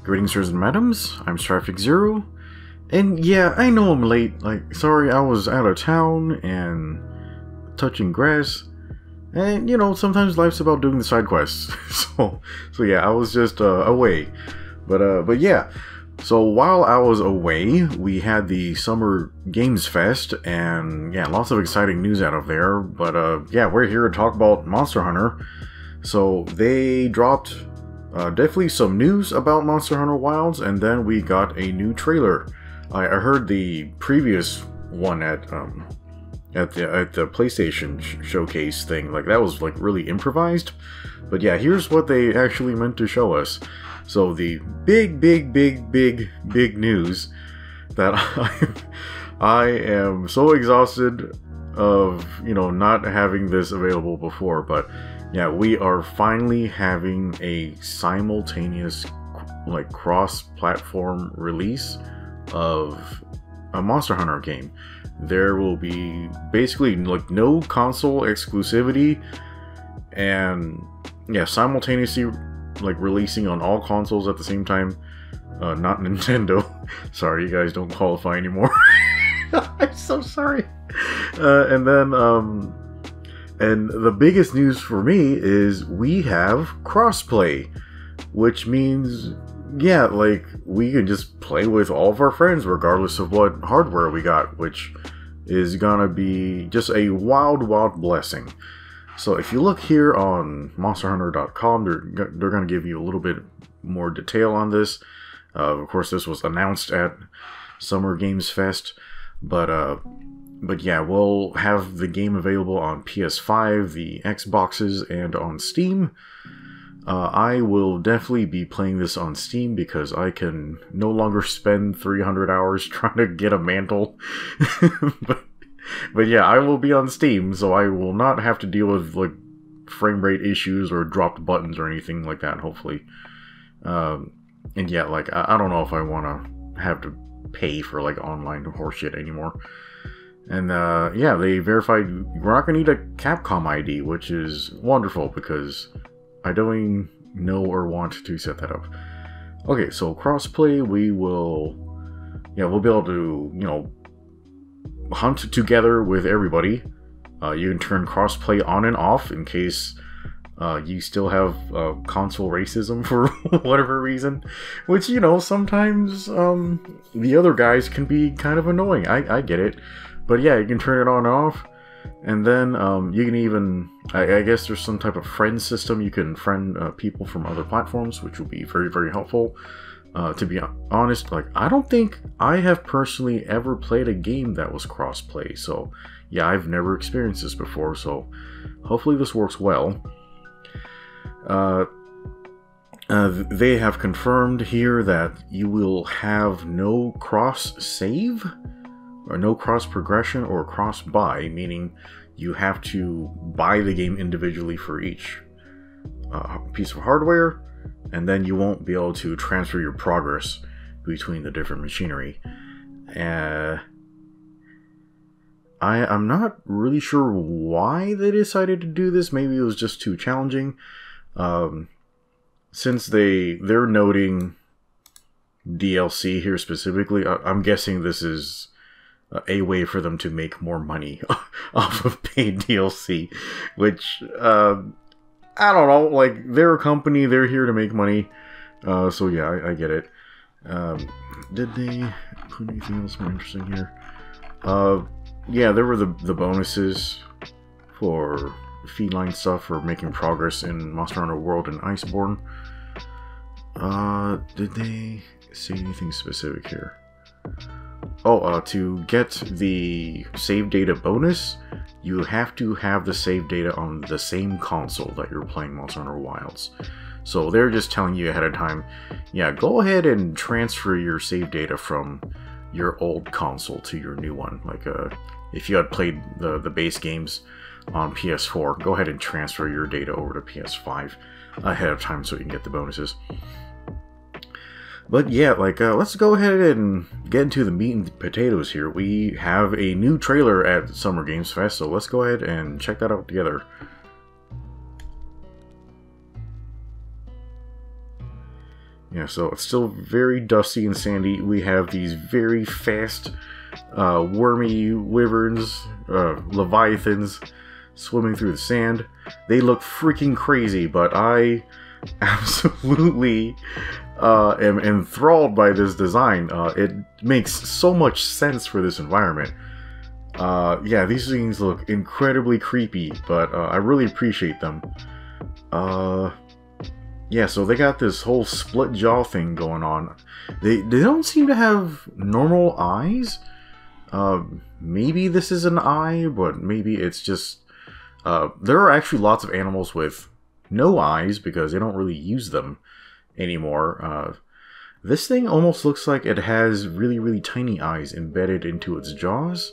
Greetings, sirs and madams. I'm Traffic Zero, and yeah, I know I'm late. Like, sorry, I was out of town and touching grass, and you know, sometimes life's about doing the side quests. so yeah, I was just away, but yeah. So while I was away, we had the Summer Games Fest, and yeah, lots of exciting news out of there. But yeah, we're here to talk about Monster Hunter. So they dropped definitely some news about Monster Hunter Wilds, and then we got a new trailer. I heard the previous one at the PlayStation showcase thing, like that was like really improvised. But yeah, here's what they actually meant to show us. So the big news that I am so exhausted of, you know, not having this available before, but yeah, we are finally having a simultaneous, like, cross-platform release of a Monster Hunter game. There will be basically like no console exclusivity, and yeah, simultaneously like releasing on all consoles at the same time. Not Nintendo. Sorry, you guys don't qualify anymore. I'm so sorry. And then and the biggest news for me is we have crossplay, which means, yeah, like, we can just play with all of our friends regardless of what hardware we got, which is gonna be just a wild blessing. So if you look here on monsterhunter.com, they're gonna give you a little bit more detail on this. Of course, this was announced at Summer Games Fest, but yeah, we'll have the game available on PS5, the Xboxes, and on Steam. I will definitely be playing this on Steam because I can no longer spend 300 hours trying to get a mantle. but yeah, I will be on Steam, so I will not have to deal with like frame rate issues or dropped buttons or anything like that, hopefully. And yeah, like, I don't know if I want to have to pay for like online horseshit anymore. And yeah, they verified we're not going to need a Capcom ID, which is wonderful because I don't even know or want to set that up. Okay, so crossplay, we'll be able to, you know, hunt together with everybody. You can turn crossplay on and off in case you still have console racism for whatever reason, which, you know, sometimes the other guys can be kind of annoying. I get it. But yeah, you can turn it on and off, and then you can even, I guess there's some type of friend system. You can friend people from other platforms, which will be very helpful. To be honest, like, I don't think I have personally ever played a game that was crossplay, so yeah, I've never experienced this before, so hopefully this works well. They have confirmed here that you will have no cross-save, or no cross-progression or cross-buy, meaning you have to buy the game individually for each piece of hardware, and then you won't be able to transfer your progress between the different machinery. I'm not really sure why they decided to do this. Maybe it was just too challenging. Since they're noting DLC here specifically, I'm guessing this is a way for them to make more money off of paid DLC, which, I don't know, like, they're a company, they're here to make money, so yeah, I get it. Did they put anything else more interesting here? Yeah, there were the bonuses for feline stuff for making progress in Monster Hunter World and Iceborne. Did they say anything specific here? Oh, to get the save data bonus, you have to have the save data on the same console that you're playing Monster Hunter Wilds. So they're just telling you ahead of time, yeah, go ahead and transfer your save data from your old console to your new one. Like, if you had played the base games on PS4, go ahead and transfer your data over to PS5 ahead of time so you can get the bonuses. But yeah, like, let's go ahead and get into the meat and potatoes here. We have a new trailer at Summer Games Fest, so let's go ahead and check that out together. Yeah, so it's still very dusty and sandy. We have these very fast, wormy wyverns, leviathans, swimming through the sand. They look freaking crazy, but I absolutely am enthralled by this design. It makes so much sense for this environment. Yeah, these things look incredibly creepy, but I really appreciate them. Yeah, so they got this whole split jaw thing going on. They don't seem to have normal eyes. Maybe this is an eye, but maybe it's just... there are actually lots of animals with no eyes because they don't really use them anymore. This thing almost looks like it has really, really tiny eyes embedded into its jaws.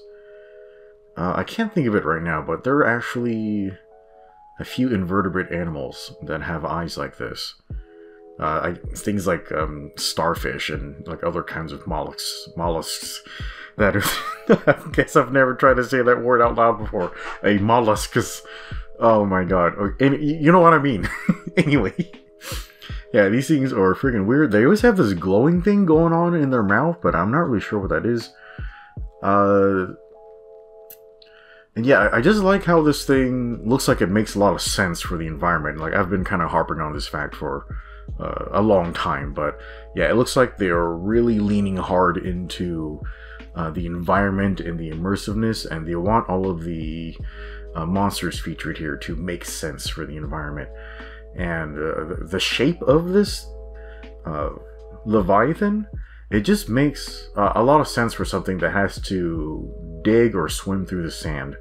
I can't think of it right now, but there are actually a few invertebrate animals that have eyes like this. Things like starfish and like other kinds of mollusks that are... I guess I've never tried to say that word out loud before. A mollusk is... Oh my god. And you know what I mean. Anyway. Yeah, these things are freaking weird. They always have this glowing thing going on in their mouth, but I'm not really sure what that is. And yeah, I just like how this thing looks like it makes a lot of sense for the environment. Like, I've been kind of harping on this fact for a long time, but yeah, it looks like they're really leaning hard into the environment and the immersiveness, and they want all of the monsters featured here to make sense for the environment. And the shape of this Leviathan, it just makes a lot of sense for something that has to dig or swim through the sand.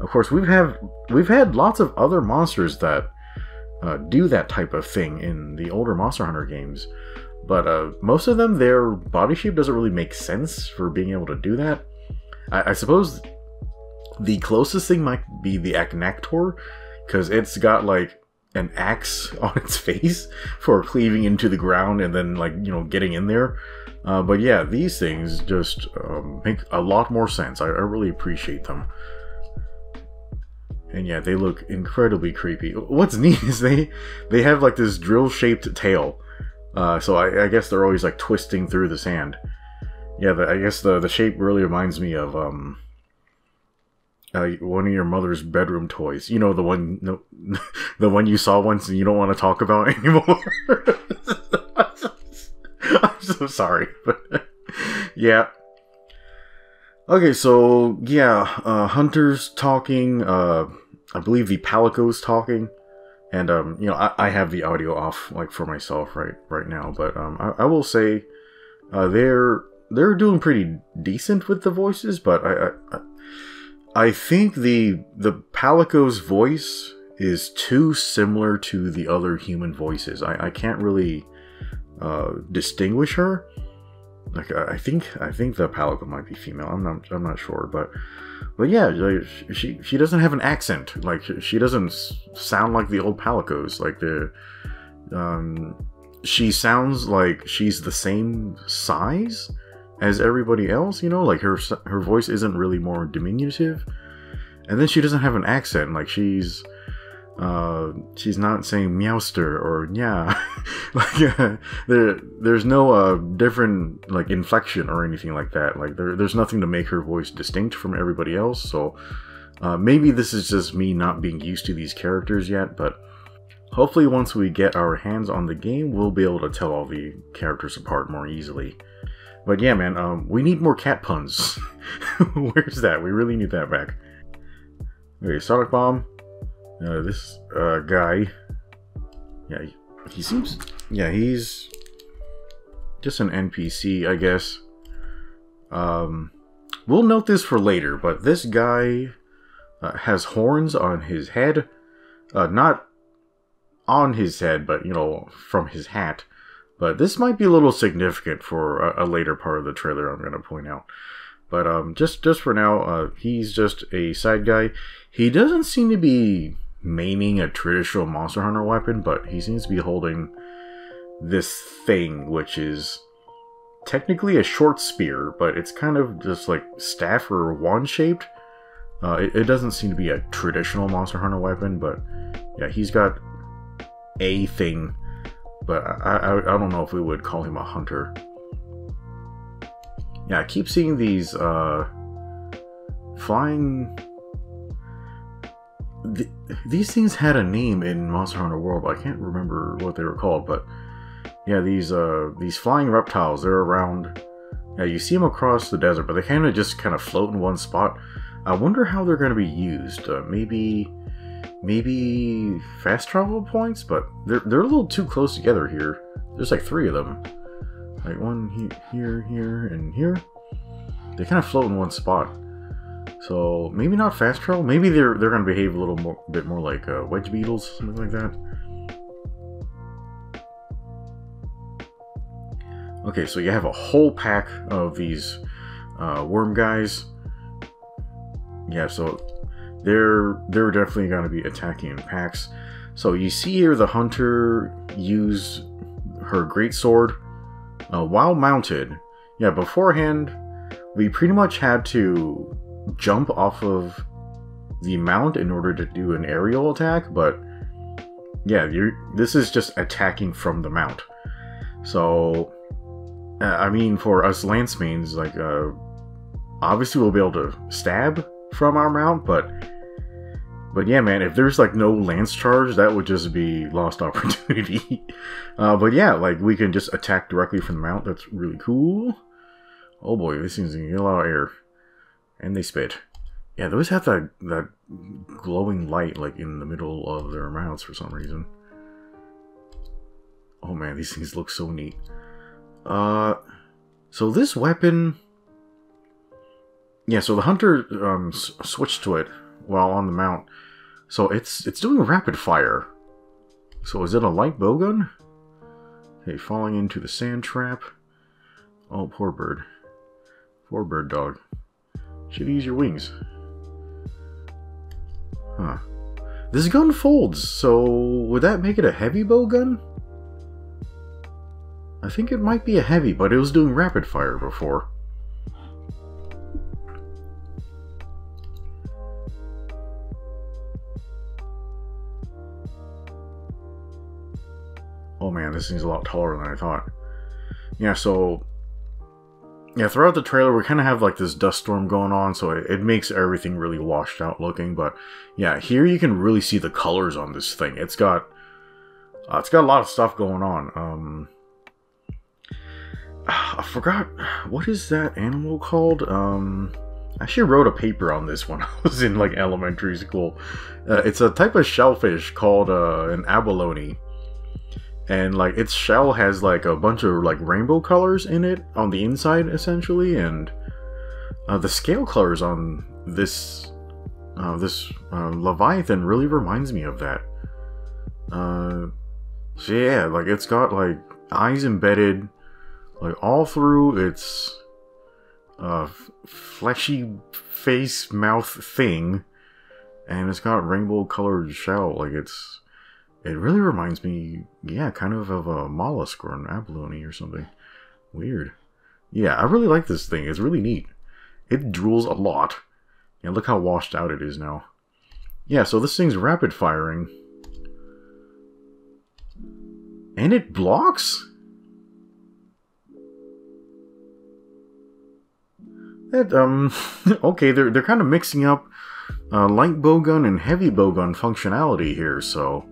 Of course, we've had lots of other monsters that do that type of thing in the older Monster Hunter games, but most of them, their body shape doesn't really make sense for being able to do that. I suppose the closest thing might be the Achnactor, because it's got like an axe on its face for cleaving into the ground and then, like, you know, getting in there. But yeah, these things just make a lot more sense. I really appreciate them. And yeah, they look incredibly creepy. What's neat is they have like this drill-shaped tail. So I guess they're always like twisting through the sand. Yeah, I guess the shape really reminds me of one of your mother's bedroom toys. You know, the one you saw once and you don't want to talk about anymore. I'm so sorry, but yeah. Okay, so yeah, Hunter's talking. I believe the Palico's talking, and you know, I have the audio off like for myself right now, but I will say they're doing pretty decent with the voices, but I think the Palico's voice is too similar to the other human voices. I can't really distinguish her. Like, I think the Palico might be female. I'm not sure, but yeah, like, she doesn't have an accent. Like, she doesn't sound like the old Palicos. Like, she sounds like she's the same size as everybody else. You know, like her voice isn't really more diminutive, and then she doesn't have an accent. Like, she's not saying meowster or yeah. Like, there's no different like inflection or anything like that. Like, there's nothing to make her voice distinct from everybody else. So maybe this is just me not being used to these characters yet, but hopefully once we get our hands on the game, we'll be able to tell all the characters apart more easily. But yeah, man, we need more cat puns. Where's that? We really need that back. Okay, Sonic Bomb. This guy, yeah, he seems, yeah, he's just an NPC, I guess. We'll note this for later, but this guy has horns on his head. Not on his head, but, you know, from his hat. But this might be a little significant for a later part of the trailer, I'm going to point out. But just for now, he's just a side guy. He doesn't seem to be maining a traditional Monster Hunter weapon, but he seems to be holding this thing, which is technically a short spear, but it's kind of just like staff or wand shaped. It doesn't seem to be a traditional Monster Hunter weapon, but yeah, he's got a thing but I don't know if we would call him a hunter. Yeah, I keep seeing these flying. These things had a name in Monster Hunter World, but I can't remember what they were called. But yeah, these flying reptiles, they're around. Yeah, you see them across the desert, but they kind of float in one spot. I wonder how they're going to be used. Maybe fast travel points, but they're a little too close together here. There's like 3 of them, like one here, and here. They kind of float in one spot. So maybe not fast travel. Maybe they're going to behave a little bit more like wedge beetles, something like that. Okay, so you have a whole pack of these worm guys. Yeah, so they're definitely going to be attacking in packs. So you see here the hunter use her greatsword while mounted. Yeah, beforehand we pretty much had to jump off of the mount in order to do an aerial attack, but yeah, this is just attacking from the mount. So I mean, for us lance mains, like obviously we'll be able to stab from our mount, but yeah, man, if there's like no lance charge, that would just be lost opportunity. But yeah, like we can just attack directly from the mount. That's really cool. Oh boy, this thing's gonna get a lot of air. And they spit. Yeah, those have that glowing light like in the middle of their mouths for some reason. Oh man, these things look so neat. So this weapon... Yeah, so the hunter switched to it while on the mount. So it's doing rapid fire. So is it a light bowgun? Okay, falling into the sand trap. Oh, poor bird. Poor bird dog. Should use your wings. Huh. This gun folds, so would that make it a heavy bowgun? I think it might be a heavy, but it was doing rapid fire before. Oh man, this thing's a lot taller than I thought. Yeah, so... Yeah, throughout the trailer we kind of have like this dust storm going on, so it makes everything really washed out looking, but yeah, here you can really see the colors on this thing. It's got a lot of stuff going on. I forgot, what is that animal called? I actually wrote a paper on this when I was in like elementary school. It's a type of shellfish called an abalone. And like its shell has like a bunch of like rainbow colors in it on the inside essentially, and the scale colors on this Leviathan really reminds me of that. So yeah, like it's got like eyes embedded like all through its fleshy face mouth thing, and it's got rainbow colored shell. Like it really reminds me, yeah, kind of a mollusk or an abalone or something. Weird. Yeah, I really like this thing. It's really neat. It drools a lot. Yeah, look how washed out it is now. Yeah, so this thing's rapid firing. And it blocks? Okay, they're kind of mixing up light bowgun and heavy bowgun functionality here, so...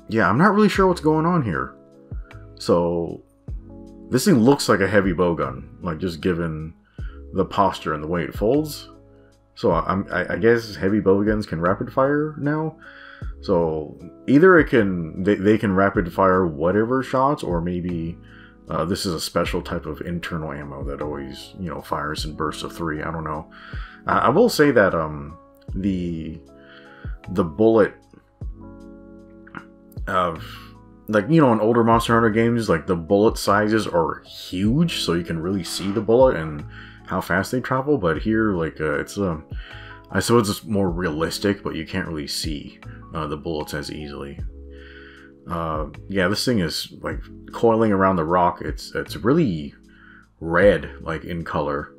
Yeah, I'm not really sure what's going on here. So, this thing looks like a heavy bowgun, like just given the posture and the way it folds. So I guess heavy bowguns can rapid fire now. So either they can rapid fire whatever shots, or maybe this is a special type of internal ammo that always, you know, fires in bursts of 3. I don't know. I will say that the bullet of, like, you know, in older Monster Hunter games, like the bullet sizes are huge, so you can really see the bullet and how fast they travel. But here, like, it's I suppose it's more realistic, but you can't really see the bullets as easily. Yeah, this thing is like coiling around the rock. It's really red, like in color,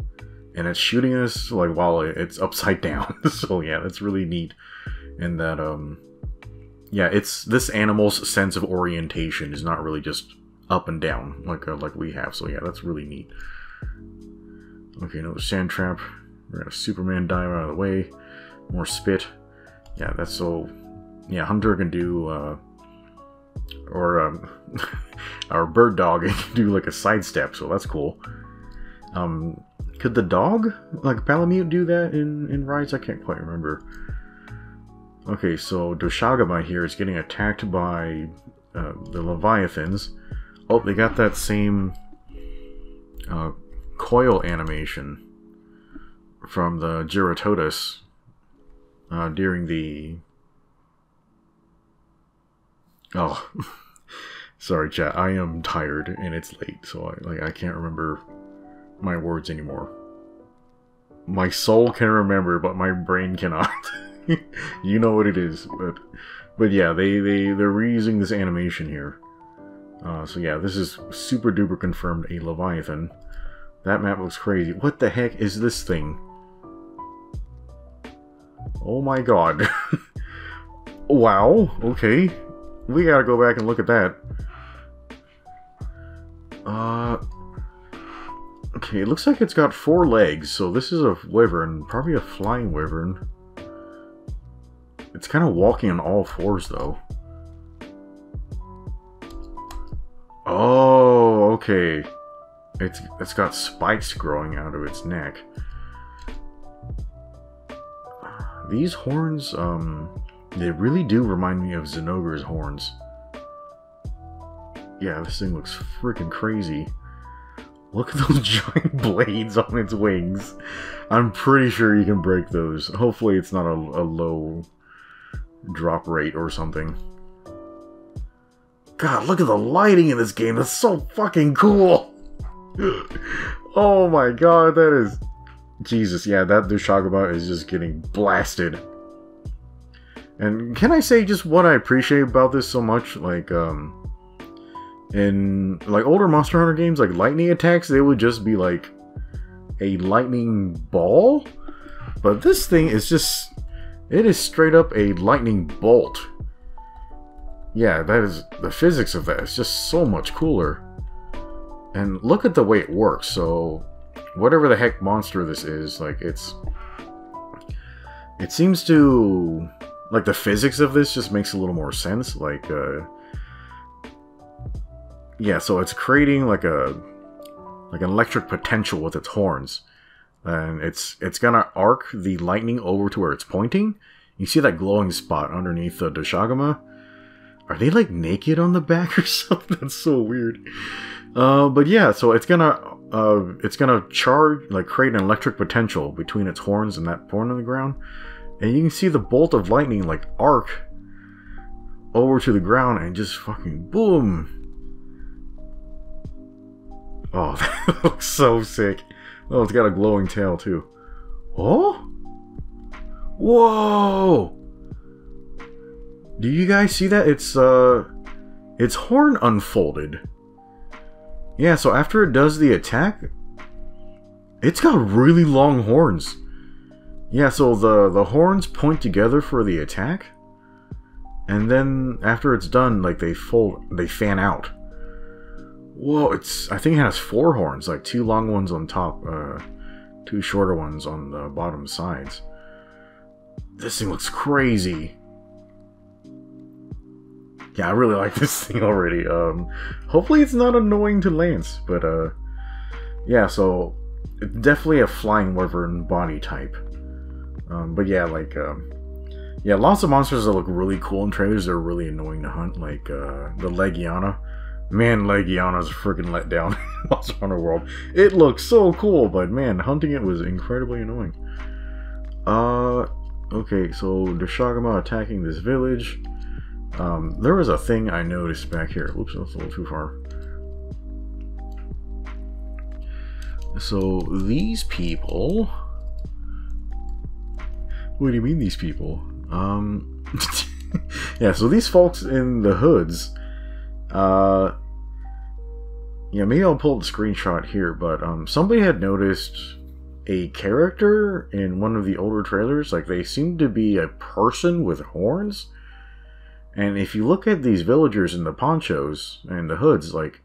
and it's shooting us like while it's upside down. So yeah, that's really neat. And that yeah, it's this animal's sense of orientation is not really just up and down like we have. So yeah, that's really neat. Okay, another sand trap. We're gonna Superman dive out of the way. More spit. Yeah, that's so. Yeah, Hunter can do, or our bird dog can do like a sidestep, so that's cool. Could the dog, like Palamute, do that in Rise? I can't quite remember. Okay, so Doshagama here is getting attacked by the Leviathans. Oh, they got that same coil animation from the Giratotus during the... Oh, sorry chat, I am tired and it's late, so I can't remember my words anymore. My soul can remember, but my brain cannot. You know what it is, but yeah, they're reusing this animation here. So yeah, this is super duper confirmed a Leviathan. That map looks crazy. What the heck is this thing? Oh my god. Wow, okay. We gotta go back and look at that. Okay, it looks like it's got 4 legs, so this is a wyvern, probably a flying wyvern. It's kind of walking on all 4s, though. Oh, okay. It's got spikes growing out of its neck. These horns, they really do remind me of Zinogre's horns. Yeah, this thing looks freaking crazy. Look at those giant blades on its wings. I'm pretty sure you can break those. Hopefully it's not a low drop rate or something. God, look at the lighting in this game. That's so fucking cool. Oh my god, that is... Jesus, yeah, that Doshagama is just getting blasted. And can I say just what I appreciate about this so much? Like, in like older Monster Hunter games, like lightning attacks, they would just be like a lightning ball. But this thing is just... It is straight up a lightning bolt. Yeah, that is... The physics of that is just so much cooler. And look at the way it works. So, whatever the heck monster this is, like, it's... It seems to... Like, the physics of this just makes a little more sense. Like, yeah, so it's creating like an electric potential with its horns. And it's gonna arc the lightning over to where it's pointing. You see that glowing spot underneath the Doshagama? Are they like naked on the back or something? That's so weird. But yeah, so it's gonna charge, like create an electric potential between its horns and that point on the ground. And you can see the bolt of lightning like arc over to the ground and just fucking boom. Oh, that looks so sick. Oh, it's got a glowing tail too. Oh? Whoa! Do you guys see that? Its horn unfolded. Yeah, so after it does the attack, it's got really long horns. Yeah, so the horns point together for the attack, and then after it's done, like they fan out. Whoa, I think it has 4 horns, like 2 long ones on top, 2 shorter ones on the bottom sides. This thing looks crazy. Yeah, I really like this thing already. Hopefully it's not annoying to Lance, but yeah, so it's definitely a flying wyvern body type. But yeah, like yeah, lots of monsters that look really cool in trailers. They're really annoying to hunt, like the Legiana. Man, Legiana's a freaking letdown in Monster Hunter World. It looks so cool, but man, hunting it was incredibly annoying. Okay, so Doshagama attacking this village. There was a thing I noticed back here. Oops, that's a little too far. So, these people... What do you mean, these people? Yeah, so these folks in the hoods... yeah, maybe I'll pull the screenshot here, but somebody had noticed a character in one of the older trailers. Like, they seem to be a person with horns. And if you look at these villagers in the ponchos and the hoods, like,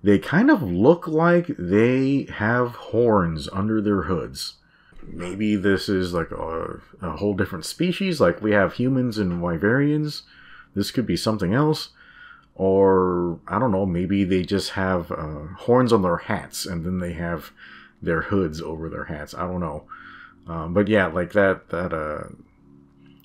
they kind of look like they have horns under their hoods. Maybe this is like a whole different species, like we have humans and Wyverians. This could be something else. Or, I don't know, maybe they just have horns on their hats, and then they have their hoods over their hats. I don't know. But yeah, like that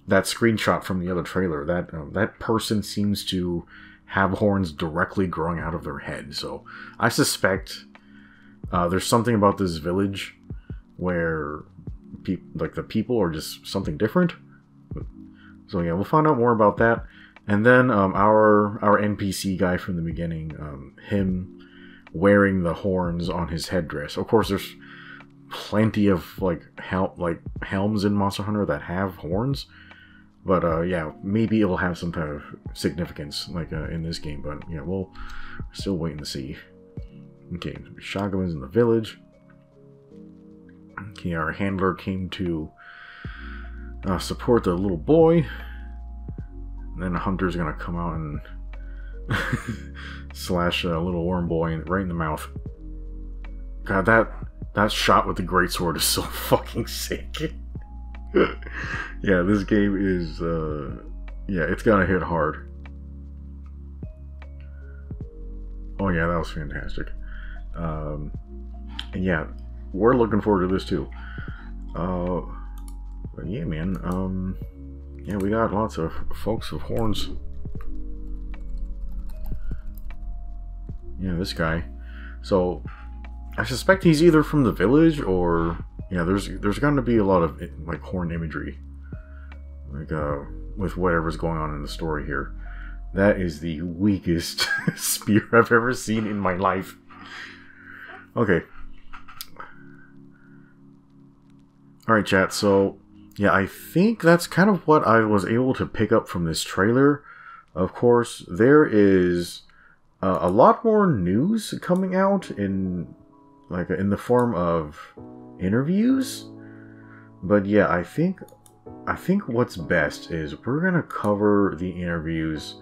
screenshot from the other trailer, that person seems to have horns directly growing out of their head. So I suspect there's something about this village where the people are just something different. So yeah, we'll find out more about that. And then our NPC guy from the beginning, him wearing the horns on his headdress. Of course, there's plenty of helms in Monster Hunter that have horns, but yeah, maybe it'll have some kind of significance in this game. But yeah, we'll still waiting to see. Okay, Shagamon's in the village. Okay, our handler came to support the little boy. And then the hunter's gonna come out and slash a little worm boy right in the mouth. God, that shot with the greatsword is so fucking sick. Yeah, this game is yeah, it's gonna hit hard. Oh yeah, that was fantastic. And yeah, we're looking forward to this too. But yeah, man. Yeah, we got lots of folks with horns. Yeah, this guy. So, I suspect he's either from the village or... Yeah, there's going to be a lot of, like, horn imagery. Like, with whatever's going on in the story here. That is the weakest spear I've ever seen in my life. Okay. Alright, chat, so... Yeah, I think that's kind of what I was able to pick up from this trailer. Of course, there is a lot more news coming out in the form of interviews. But yeah, I think what's best is we're gonna cover the interviews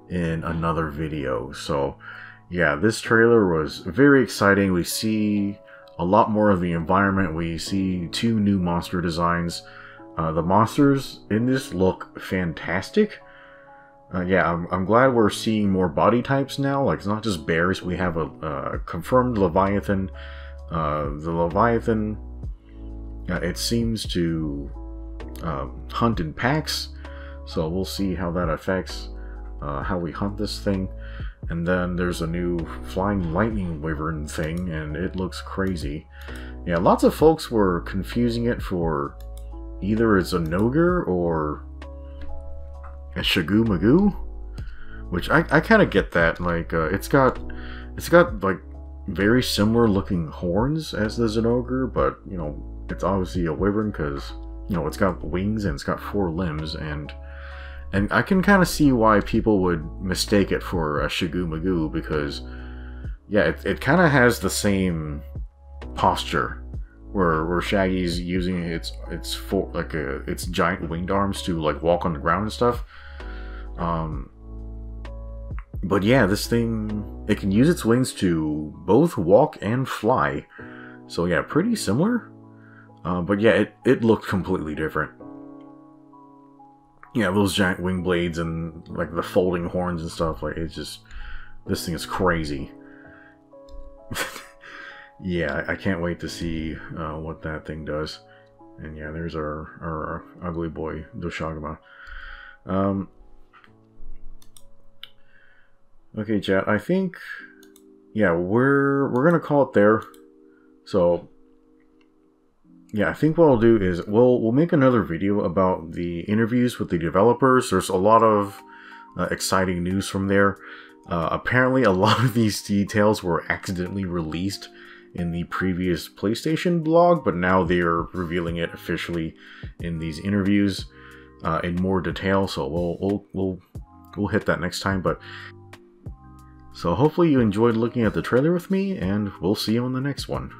in another video. So yeah, this trailer was very exciting. We see a lot more of the environment. We see 2 new monster designs. The monsters in this look fantastic. Yeah, I'm glad we're seeing more body types now. Like, it's not just bears. We have a confirmed Leviathan. The Leviathan, it seems to hunt in packs. So we'll see how that affects how we hunt this thing. And then there's a new flying lightning wyvern thing, and it looks crazy. Yeah, lots of folks were confusing it for... either it's a Nogur or a Shagoo-Magoo, which I kind of get that. Like, it's got like very similar looking horns as the Zinogre, but you know, it's obviously a wyvern because you know it's got wings and it's got 4 limbs, and I can kind of see why people would mistake it for a Shagoo-Magoo because yeah, it kind of has the same posture. Where Shaggy's using its giant winged arms to like walk on the ground and stuff. But yeah, this thing, it can use its wings to both walk and fly. So yeah, pretty similar. But yeah, it looked completely different. Yeah, those giant wing blades and like the folding horns and stuff. Like, it's just, this thing is crazy. Yeah, I can't wait to see what that thing does. And yeah, there's our ugly boy, Doshagama. Okay, chat, I think, yeah, we're gonna call it there. So, yeah, I think what I'll do is we'll make another video about the interviews with the developers. There's a lot of exciting news from there. Apparently, a lot of these details were accidentally released in the previous PlayStation blog, but now they're revealing it officially in these interviews in more detail. So we'll hit that next time. But so hopefully you enjoyed looking at the trailer with me, and we'll see you on the next one.